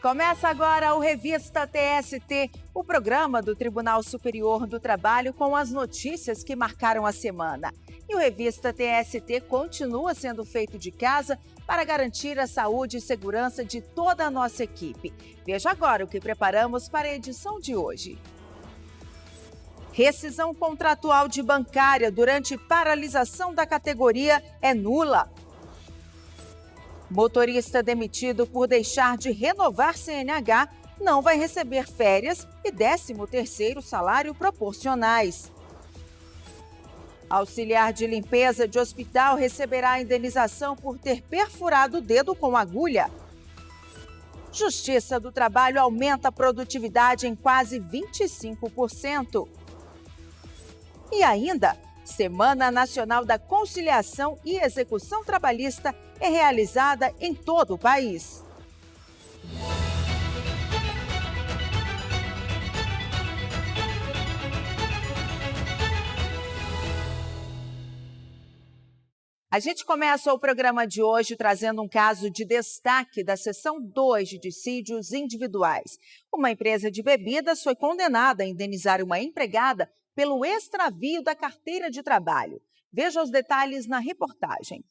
Começa agora o Revista TST, o programa do Tribunal Superior do Trabalho com as notícias que marcaram a semana. E o Revista TST continua sendo feito de casa para garantir a saúde e segurança de toda a nossa equipe. Veja agora o que preparamos para a edição de hoje. Rescisão contratual de bancária durante paralisação da categoria é nula. Motorista demitido por deixar de renovar CNH não vai receber férias e 13º salário proporcionais. Auxiliar de limpeza de hospital receberá indenização por ter perfurado o dedo com agulha. Justiça do Trabalho aumenta a produtividade em quase 25%. E ainda, Semana Nacional da Conciliação e Execução Trabalhista é realizada em todo o país. A gente começa o programa de hoje trazendo um caso de destaque da seção 2 de dissídios individuais. Uma empresa de bebidas foi condenada a indenizar uma empregada pelo extravio da carteira de trabalho. Veja os detalhes na reportagem.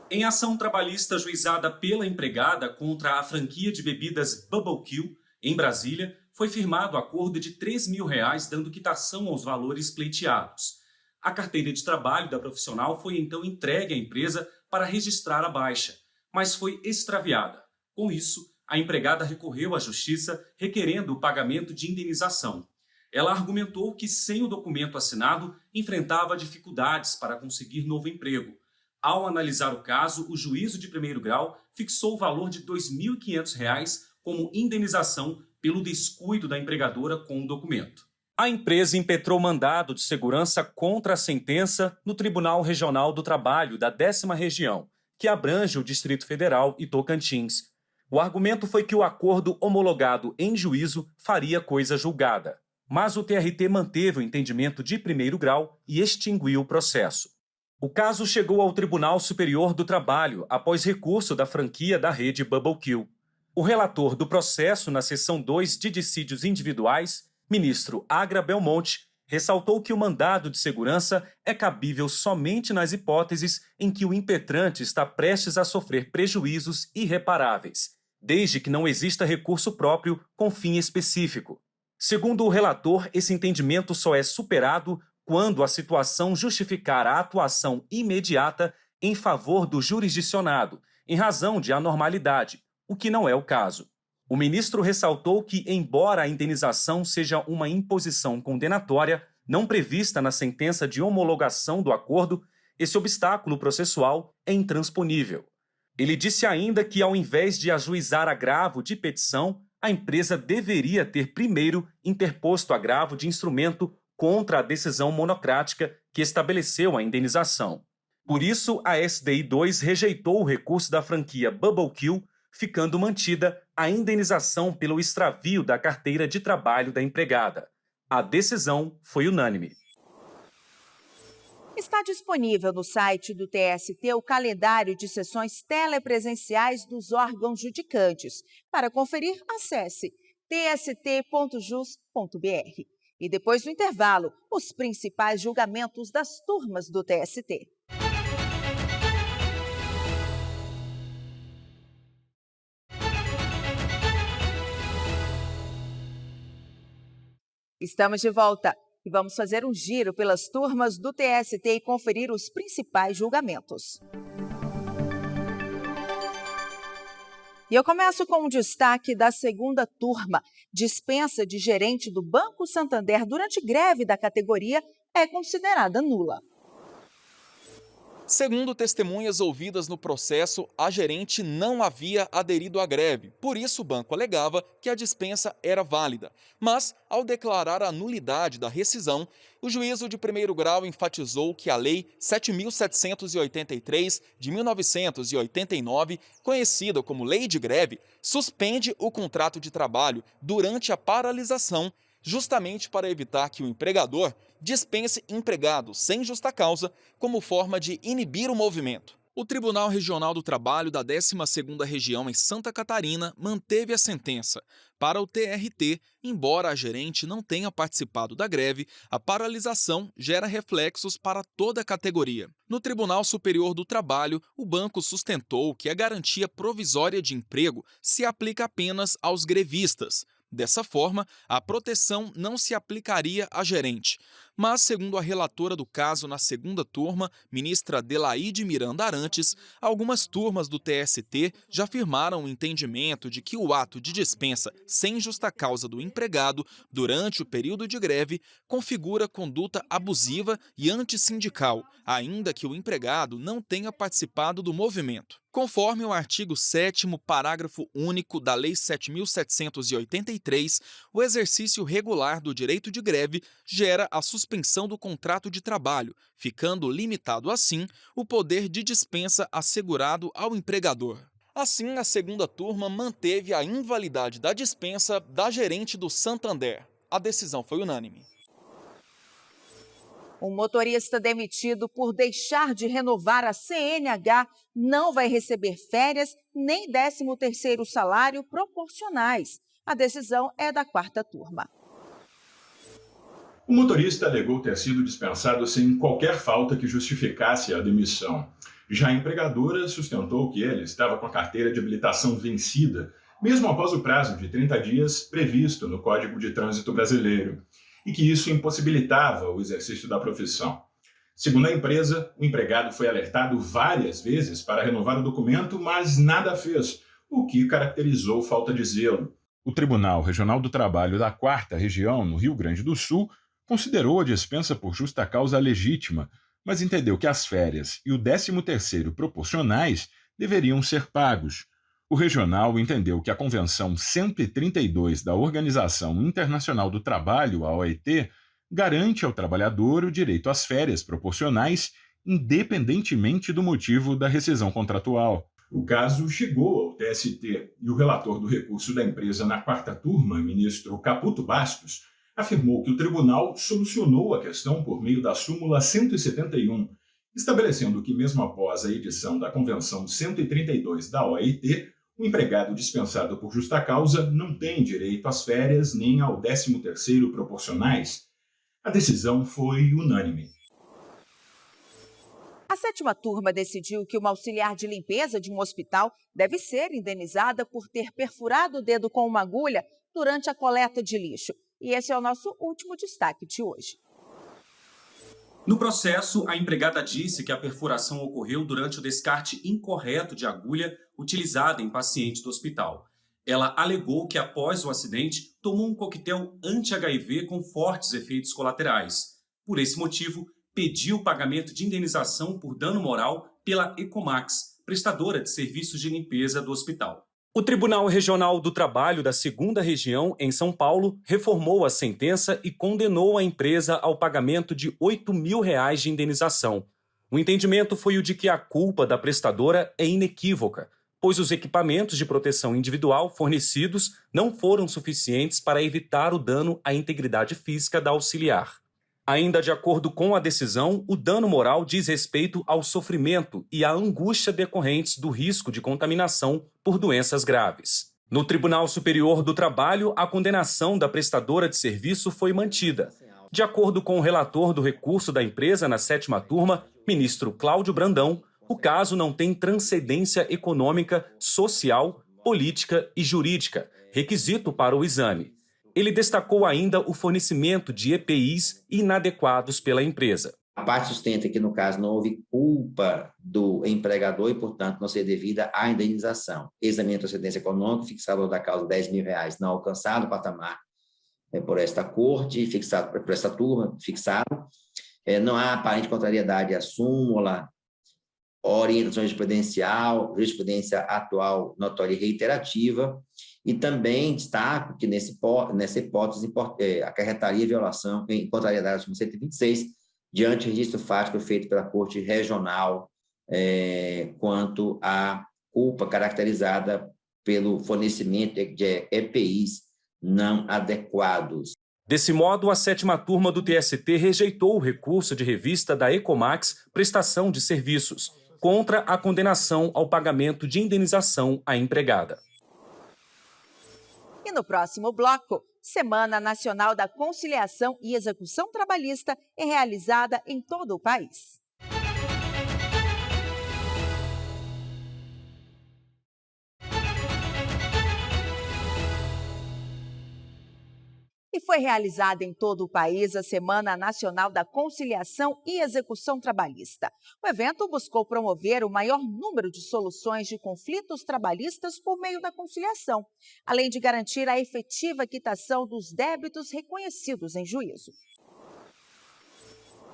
Em ação trabalhista ajuizada pela empregada contra a franquia de bebidas Bubble Kill, em Brasília, foi firmado acordo de R$3 mil, dando quitação aos valores pleiteados. A carteira de trabalho da profissional foi então entregue à empresa para registrar a baixa, mas foi extraviada. Com isso, a empregada recorreu à justiça requerendo o pagamento de indenização. Ela argumentou que, sem o documento assinado, enfrentava dificuldades para conseguir novo emprego. Ao analisar o caso, o juízo de primeiro grau fixou o valor de R$ 2.500 como indenização pelo descuido da empregadora com o documento. A empresa impetrou mandado de segurança contra a sentença no Tribunal Regional do Trabalho da 10ª Região, que abrange o Distrito Federal e Tocantins. O argumento foi que o acordo homologado em juízo faria coisa julgada. Mas o TRT manteve o entendimento de primeiro grau e extinguiu o processo. O caso chegou ao Tribunal Superior do Trabalho após recurso da franquia da rede Bubble Kill. O relator do processo na seção 2 de dissídios individuais, ministro Agra Belmonte, ressaltou que o mandado de segurança é cabível somente nas hipóteses em que o impetrante está prestes a sofrer prejuízos irreparáveis, desde que não exista recurso próprio com fim específico. Segundo o relator, esse entendimento só é superado quando a situação justificar a atuação imediata em favor do jurisdicionado, em razão de anormalidade, o que não é o caso. O ministro ressaltou que, embora a indenização seja uma imposição condenatória, não prevista na sentença de homologação do acordo, esse obstáculo processual é intransponível. Ele disse ainda que, ao invés de ajuizar agravo de petição, a empresa deveria ter primeiro interposto agravo de instrumento contra a decisão monocrática que estabeleceu a indenização. Por isso, a SDI 2 rejeitou o recurso da franquia Bubble Kill, ficando mantida a indenização pelo extravio da carteira de trabalho da empregada. A decisão foi unânime. Está disponível no site do TST o calendário de sessões telepresenciais dos órgãos judicantes. Para conferir, acesse tst.jus.br. E depois do intervalo, os principais julgamentos das turmas do TST. Estamos de volta e vamos fazer um giro pelas turmas do TST e conferir os principais julgamentos. E eu começo com um destaque da segunda turma. Dispensa de gerente do Banco Santander durante greve da categoria é considerada nula. Segundo testemunhas ouvidas no processo, a gerente não havia aderido à greve. Por isso, o banco alegava que a dispensa era válida. Mas, ao declarar a nulidade da rescisão, o juízo de primeiro grau enfatizou que a Lei 7.783 de 1989, conhecida como Lei de Greve, suspende o contrato de trabalho durante a paralisação, justamente para evitar que o empregador dispense empregado sem justa causa como forma de inibir o movimento. O Tribunal Regional do Trabalho da 12ª Região em Santa Catarina manteve a sentença. Para o TRT, embora a gerente não tenha participado da greve, a paralisação gera reflexos para toda a categoria. No Tribunal Superior do Trabalho, o banco sustentou que a garantia provisória de emprego se aplica apenas aos grevistas. Dessa forma, a proteção não se aplicaria à gerente. Mas, segundo a relatora do caso na segunda turma, ministra Delaide Miranda Arantes, algumas turmas do TST já afirmaram o entendimento de que o ato de dispensa sem justa causa do empregado durante o período de greve configura conduta abusiva e antissindical, ainda que o empregado não tenha participado do movimento. Conforme o artigo 7º, parágrafo único da Lei 7.783, o exercício regular do direito de greve gera a suspensão do contrato de trabalho, ficando limitado assim o poder de dispensa assegurado ao empregador. Assim, a segunda turma manteve a invalidade da dispensa da gerente do Santander. A decisão foi unânime. Um motorista demitido por deixar de renovar a CNH não vai receber férias nem 13º salário proporcionais. A decisão é da quarta turma. O motorista alegou ter sido dispensado sem qualquer falta que justificasse a demissão. Já a empregadora sustentou que ele estava com a carteira de habilitação vencida, mesmo após o prazo de 30 dias previsto no Código de Trânsito Brasileiro, e que isso impossibilitava o exercício da profissão. Segundo a empresa, o empregado foi alertado várias vezes para renovar o documento, mas nada fez, o que caracterizou falta de zelo. O Tribunal Regional do Trabalho da 4ª Região, no Rio Grande do Sul, considerou a dispensa por justa causa legítima, mas entendeu que as férias e o 13º proporcionais deveriam ser pagos. O regional entendeu que a Convenção 132 da Organização Internacional do Trabalho, a OIT, garante ao trabalhador o direito às férias proporcionais, independentemente do motivo da rescisão contratual. O caso chegou ao TST e o relator do recurso da empresa na quarta turma, ministro Caputo Bastos, afirmou que o tribunal solucionou a questão por meio da súmula 171, estabelecendo que mesmo após a edição da Convenção 132 da OIT, o empregado dispensado por justa causa não tem direito às férias nem ao 13º proporcionais. A decisão foi unânime. A sétima turma decidiu que uma auxiliar de limpeza de um hospital deve ser indenizada por ter perfurado o dedo com uma agulha durante a coleta de lixo. E esse é o nosso último destaque de hoje. No processo, a empregada disse que a perfuração ocorreu durante o descarte incorreto de agulha utilizada em paciente do hospital. Ela alegou que após o acidente, tomou um coquetel anti-HIV com fortes efeitos colaterais. Por esse motivo, pediu o pagamento de indenização por dano moral pela Ecomax, prestadora de serviços de limpeza do hospital. O Tribunal Regional do Trabalho da 2ª Região, em São Paulo, reformou a sentença e condenou a empresa ao pagamento de R$ 8.000 de indenização. O entendimento foi o de que a culpa da prestadora é inequívoca, pois os equipamentos de proteção individual fornecidos não foram suficientes para evitar o dano à integridade física da auxiliar. Ainda de acordo com a decisão, o dano moral diz respeito ao sofrimento e à angústia decorrentes do risco de contaminação por doenças graves. No Tribunal Superior do Trabalho, a condenação da prestadora de serviço foi mantida. De acordo com o relator do recurso da empresa na 7ª turma, ministro Cláudio Brandão, o caso não tem transcendência econômica, social, política e jurídica, requisito para o exame. Ele destacou ainda o fornecimento de EPIs inadequados pela empresa. A parte sustenta que, no caso, não houve culpa do empregador e, portanto, não ser devida à indenização. Exame de transcendência econômica, fixado da causa R$ 10.000, não alcançado o patamar por esta corte, fixado por esta turma, fixado. Não há aparente contrariedade à súmula, orientação jurisprudência atual, notória e reiterativa. E também destaco que nessa hipótese acarretaria violação em contrariedade ao 126, diante do registro fático feito pela Corte Regional quanto à culpa caracterizada pelo fornecimento de EPIs não adequados. Desse modo, a 7ª turma do TST rejeitou o recurso de revista da Ecomax Prestação de Serviços. contra a condenação ao pagamento de indenização à empregada. E no próximo bloco, Semana Nacional da Conciliação e Execução Trabalhista é realizada em todo o país. E foi realizada em todo o país a Semana Nacional da Conciliação e Execução Trabalhista. O evento buscou promover o maior número de soluções de conflitos trabalhistas por meio da conciliação, além de garantir a efetiva quitação dos débitos reconhecidos em juízo.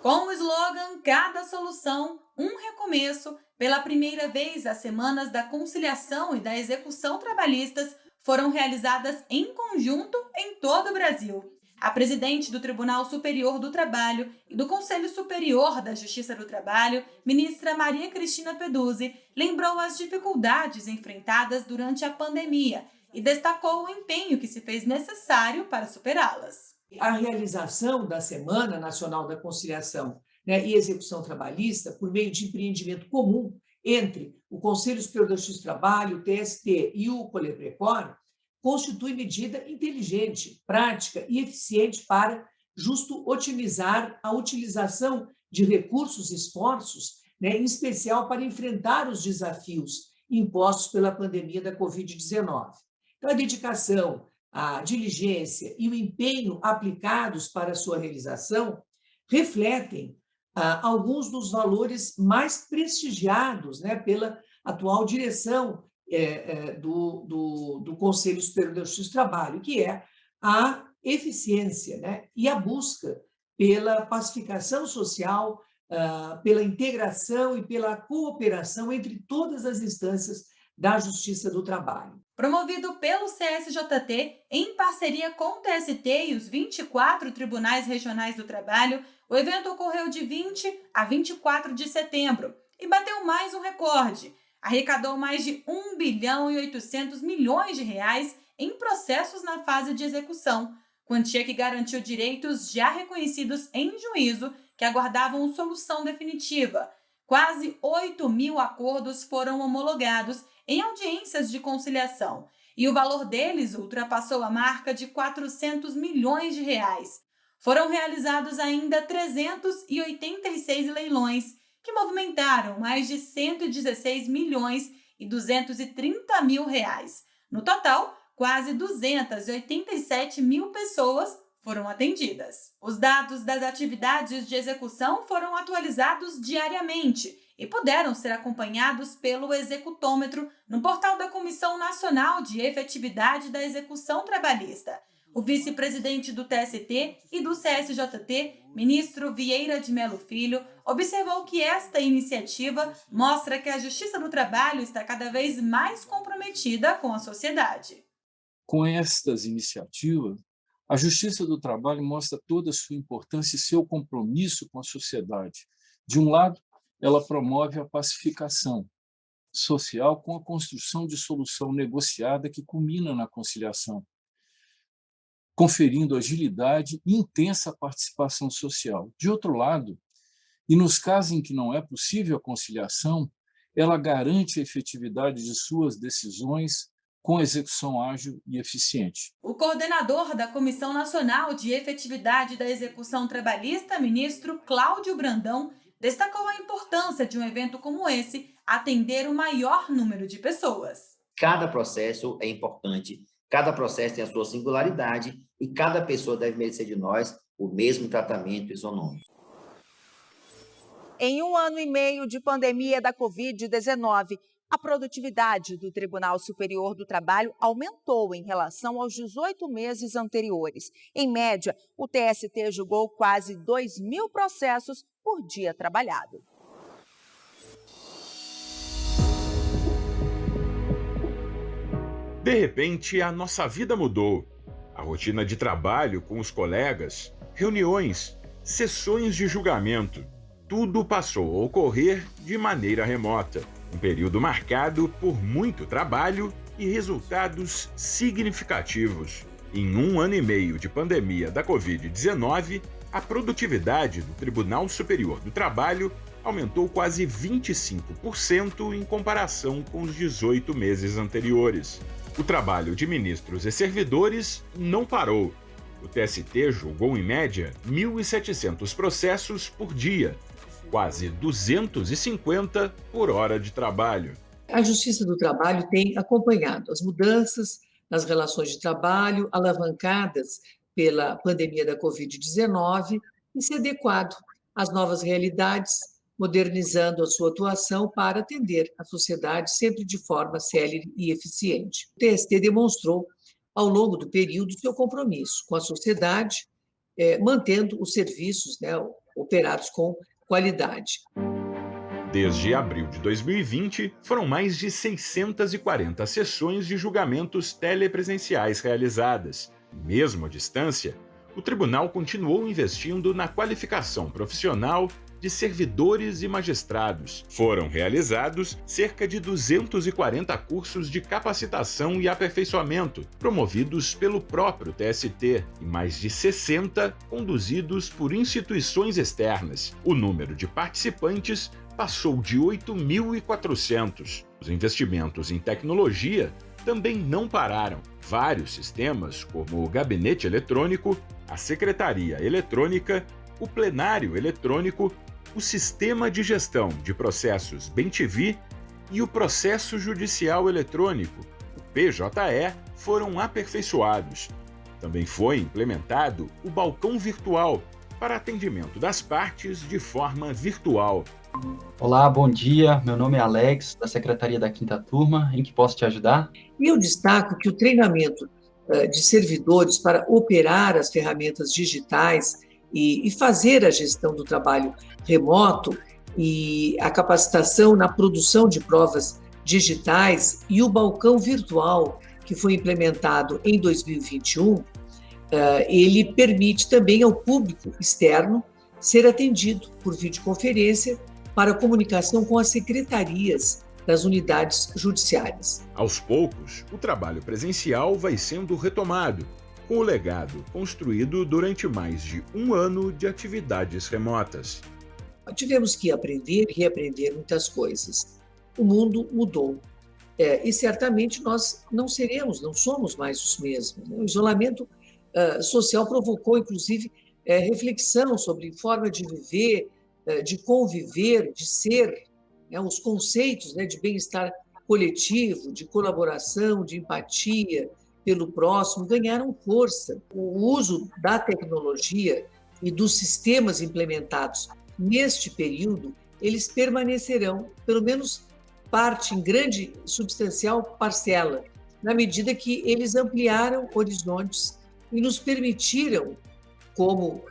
Com o slogan Cada Solução, um Recomeço, pela primeira vez as Semanas da Conciliação e da Execução Trabalhistas foram realizadas em conjunto em todo o Brasil. A presidente do Tribunal Superior do Trabalho e do Conselho Superior da Justiça do Trabalho, ministra Maria Cristina Peduzzi, lembrou as dificuldades enfrentadas durante a pandemia e destacou o empenho que se fez necessário para superá-las. A realização da Semana Nacional da Conciliação, e Execução Trabalhista, por meio de empreendimento comum entre o Conselho Superior da Justiça do Trabalho, o TST e o Coleprecor, constitui medida inteligente, prática e eficiente para justo otimizar a utilização de recursos e esforços, em especial para enfrentar os desafios impostos pela pandemia da Covid-19. Então, a dedicação, a diligência e o empenho aplicados para a sua realização refletem alguns dos valores mais prestigiados pela atual direção do Conselho Superior da Justiça do Trabalho, que é a eficiência e a busca pela pacificação social, pela integração e pela cooperação entre todas as instâncias da Justiça do Trabalho. Promovido pelo CSJT, em parceria com o TST e os 24 Tribunais Regionais do Trabalho, o evento ocorreu de 20 a 24 de setembro e bateu mais um recorde. Arrecadou mais de 1 bilhão e 800 milhões de reais em processos na fase de execução, quantia que garantiu direitos já reconhecidos em juízo que aguardavam solução definitiva. Quase 8.000 acordos foram homologados em audiências de conciliação e o valor deles ultrapassou a marca de 400 milhões de reais. Foram realizados ainda 386 leilões, que movimentaram mais de 116 milhões e 230 mil reais. No total, quase 287 mil pessoas foram atendidas. Os dados das atividades de execução foram atualizados diariamente e puderam ser acompanhados pelo executômetro no portal da Comissão Nacional de Efetividade da Execução Trabalhista. O vice-presidente do TST e do CSJT, ministro Vieira de Mello Filho, observou que esta iniciativa mostra que a Justiça do Trabalho está cada vez mais comprometida com a sociedade. Com estas iniciativas, a Justiça do Trabalho mostra toda a sua importância e seu compromisso com a sociedade. De um lado, ela promove a pacificação social com a construção de solução negociada que culmina na conciliação, conferindo agilidade e intensa participação social. De outro lado, e nos casos em que não é possível a conciliação, ela garante a efetividade de suas decisões com execução ágil e eficiente. O coordenador da Comissão Nacional de Efetividade da Execução Trabalhista, ministro Cláudio Brandão, destacou a importância de um evento como esse atender o maior número de pessoas. Cada processo é importante, cada processo tem a sua singularidade e cada pessoa deve merecer de nós o mesmo tratamento isonômico. Em 1 ano e meio de pandemia da Covid-19, a produtividade do Tribunal Superior do Trabalho aumentou em relação aos 18 meses anteriores. Em média, o TST julgou quase 2.000 processos por dia trabalhado. De repente, a nossa vida mudou. A rotina de trabalho com os colegas, reuniões, sessões de julgamento, tudo passou a ocorrer de maneira remota. Um período marcado por muito trabalho e resultados significativos. Em 1 ano e meio de pandemia da Covid-19, a produtividade do Tribunal Superior do Trabalho aumentou quase 25% em comparação com os 18 meses anteriores. O trabalho de ministros e servidores não parou. O TST julgou, em média, 1.700 processos por dia, quase 250 por hora de trabalho. A Justiça do Trabalho tem acompanhado as mudanças nas relações de trabalho alavancadas pela pandemia da Covid-19 e se adequado às novas realidades, modernizando a sua atuação para atender a sociedade sempre de forma célere e eficiente. O TST demonstrou, ao longo do período, seu compromisso com a sociedade, mantendo os serviços, operados com qualidade. Desde abril de 2020, foram mais de 640 sessões de julgamentos telepresenciais realizadas. Mesmo à distância, o tribunal continuou investindo na qualificação profissional de servidores e magistrados. Foram realizados cerca de 240 cursos de capacitação e aperfeiçoamento, promovidos pelo próprio TST, e mais de 60 conduzidos por instituições externas. O número de participantes passou de 8.400. Os investimentos em tecnologia também não pararam. Vários sistemas, como o gabinete eletrônico, a secretaria eletrônica, o plenário eletrônico, o sistema de gestão de processos Bem-TV e o processo judicial eletrônico, o PJE, foram aperfeiçoados. Também foi implementado o balcão virtual para atendimento das partes de forma virtual. Olá, bom dia. Meu nome é Alex, da Secretaria da 5ª Turma. Em que posso te ajudar? E eu destaco que o treinamento de servidores para operar as ferramentas digitais e fazer a gestão do trabalho remoto e a capacitação na produção de provas digitais e o balcão virtual que foi implementado em 2021, ele permite também ao público externo ser atendido por videoconferência para comunicação com as secretarias das unidades judiciárias. Aos poucos, o trabalho presencial vai sendo retomado, com o legado construído durante mais de um ano de atividades remotas. Tivemos que aprender e reaprender muitas coisas. O mundo mudou e certamente nós não somos mais os mesmos. O isolamento social provocou, inclusive, reflexão sobre forma de viver, de conviver, de ser, os conceitos de bem-estar coletivo, de colaboração, de empatia pelo próximo ganharam força. O uso da tecnologia e dos sistemas implementados neste período, eles permanecerão, pelo menos parte, em grande, substancial parcela, na medida que eles ampliaram horizontes e nos permitiram, como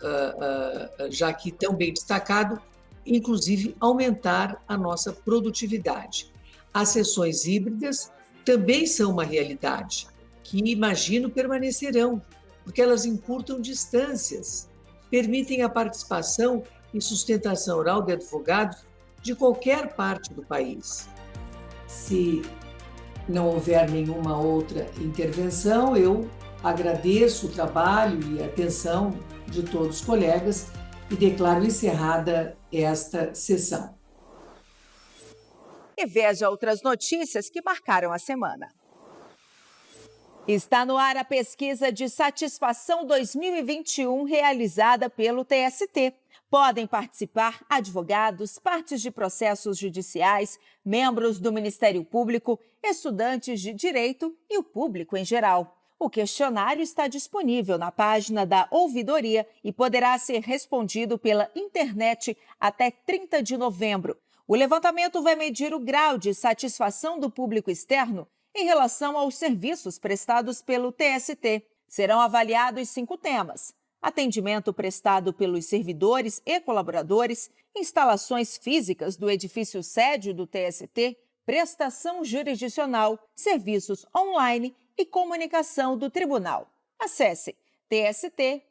já aqui tão bem destacado, inclusive aumentar a nossa produtividade. As sessões híbridas também são uma realidade, que imagino permanecerão, porque elas encurtam distâncias, permitem a participação e sustentação oral de advogados de qualquer parte do país. Se não houver nenhuma outra intervenção, eu agradeço o trabalho e a atenção de todos os colegas e declaro encerrada esta sessão. E veja outras notícias que marcaram a semana. Está no ar a pesquisa de satisfação 2021 realizada pelo TST. Podem participar advogados, partes de processos judiciais, membros do Ministério Público, estudantes de direito e o público em geral. O questionário está disponível na página da Ouvidoria e poderá ser respondido pela internet até 30 de novembro. O levantamento vai medir o grau de satisfação do público externo em relação aos serviços prestados pelo TST. Serão avaliados 5 temas: atendimento prestado pelos servidores e colaboradores, instalações físicas do edifício sede do TST, prestação jurisdicional, serviços online e comunicação do tribunal. Acesse tst.jus.br.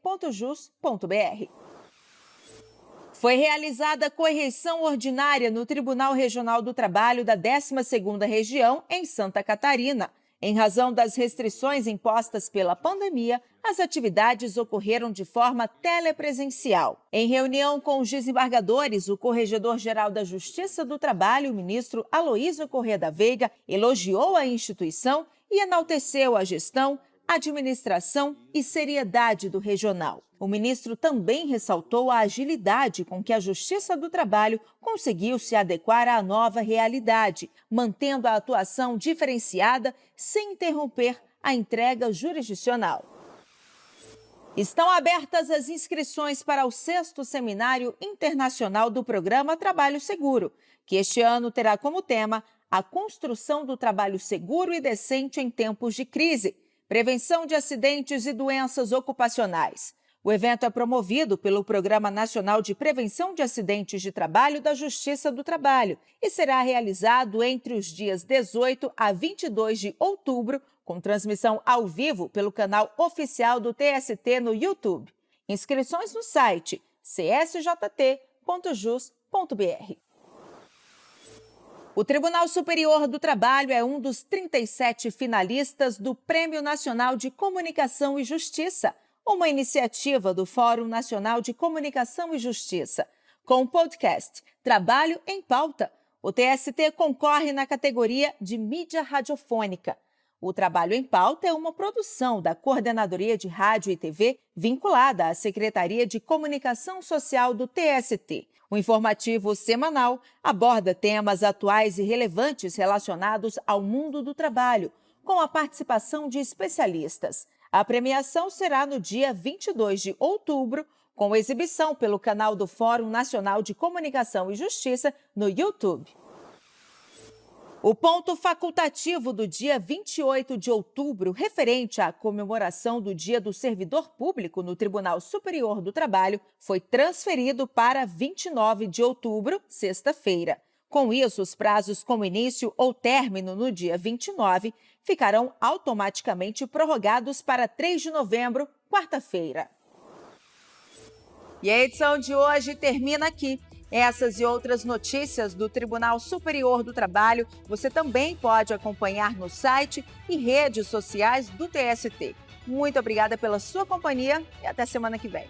Foi realizada correição ordinária no Tribunal Regional do Trabalho da 12ª Região, em Santa Catarina. Em razão das restrições impostas pela pandemia, as atividades ocorreram de forma telepresencial. Em reunião com os desembargadores, o Corregedor-Geral da Justiça do Trabalho, o ministro Aloísio Corrêa da Veiga, elogiou a instituição e enalteceu a gestão, administração e seriedade do regional. O ministro também ressaltou a agilidade com que a Justiça do Trabalho conseguiu se adequar à nova realidade, mantendo a atuação diferenciada sem interromper a entrega jurisdicional. Estão abertas as inscrições para o 6º Seminário Internacional do Programa Trabalho Seguro, que este ano terá como tema a construção do trabalho seguro e decente em tempos de crise, prevenção de acidentes e doenças ocupacionais. O evento é promovido pelo Programa Nacional de Prevenção de Acidentes de Trabalho da Justiça do Trabalho e será realizado entre os dias 18 a 22 de outubro, com transmissão ao vivo pelo canal oficial do TST no YouTube. Inscrições no site csjt.jus.br. O Tribunal Superior do Trabalho é um dos 37 finalistas do Prêmio Nacional de Comunicação e Justiça, uma iniciativa do Fórum Nacional de Comunicação e Justiça. Com o podcast Trabalho em Pauta, o TST concorre na categoria de mídia radiofônica. O Trabalho em Pauta é uma produção da Coordenadoria de Rádio e TV vinculada à Secretaria de Comunicação Social do TST. O informativo semanal aborda temas atuais e relevantes relacionados ao mundo do trabalho, com a participação de especialistas. A premiação será no dia 22 de outubro, com exibição pelo canal do Fórum Nacional de Comunicação e Justiça no YouTube. O ponto facultativo do dia 28 de outubro, referente à comemoração do Dia do Servidor Público no Tribunal Superior do Trabalho, foi transferido para 29 de outubro, sexta-feira. Com isso, os prazos com início ou término no dia 29 ficarão automaticamente prorrogados para 3 de novembro, quarta-feira. E a edição de hoje termina aqui. Essas e outras notícias do Tribunal Superior do Trabalho você também pode acompanhar no site e redes sociais do TST. Muito obrigada pela sua companhia e até semana que vem.